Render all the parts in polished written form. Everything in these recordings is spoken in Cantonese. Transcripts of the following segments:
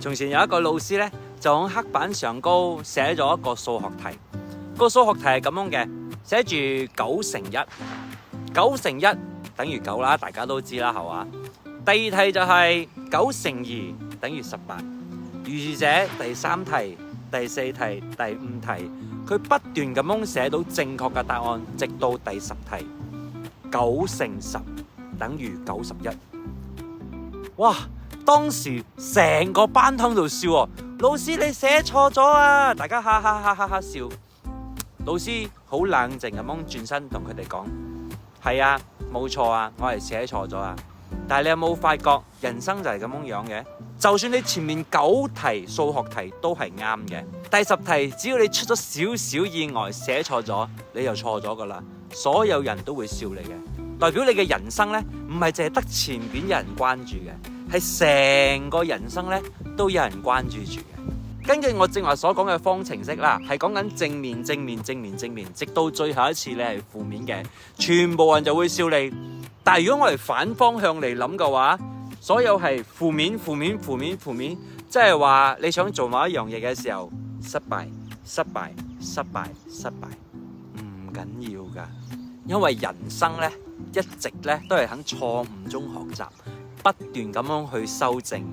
從前有一個老師咧，就喺黑板上高寫咗一個數學題。個數學題係咁樣嘅，寫住9乘1， 9乘1等於9啦，大家都知啦，係嘛？第二題就係9乘2等於18。如是者第三題、第4題、第5題，佢不斷咁樣寫到正確嘅答案，直到第10題，9乘10等於91。哇！當時成個班喺度笑喎，老師你寫錯咗啊！大家哈哈哈哈哈笑。老師好冷靜咁樣轉身同佢哋講：係啊，冇錯啊，我係寫錯咗啊。但係你有冇發覺人生就係咁樣嘅？就算你前面9題數學題都係啱嘅，第10題只要你出咗少少意外寫錯咗，你就錯咗噶啦。所有人都會笑你嘅，代表你嘅人生呢，唔係淨係得前邊有人關注嘅，係成個人生呢都有人關注住嘅。根據我正話所講嘅方程式啦，係講緊正面、正面、正面、正面，直到最後一次你係負面嘅，全部人就會笑你。但係如果我哋反方向嚟諗嘅話，所有係負面、負面、負面、負面，即係話你想做某一樣嘢嘅時候，失敗、失敗、失敗、失敗，唔緊要噶，因為人生呢，一直呢都係喺錯誤中學習，不斷咁樣去修正，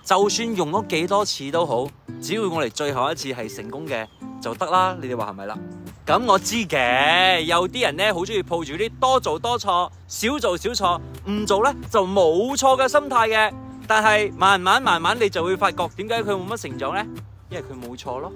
就算用咗幾多次都好，只要我哋最後一次係成功嘅就得啦。你哋話係咪啦？咁我知嘅，有啲人呢好中意抱住啲多做多錯，少做少錯，唔做呢就冇錯嘅心態嘅。但係慢慢你就會發覺，點解佢冇乜成長呢？因為佢冇錯咯。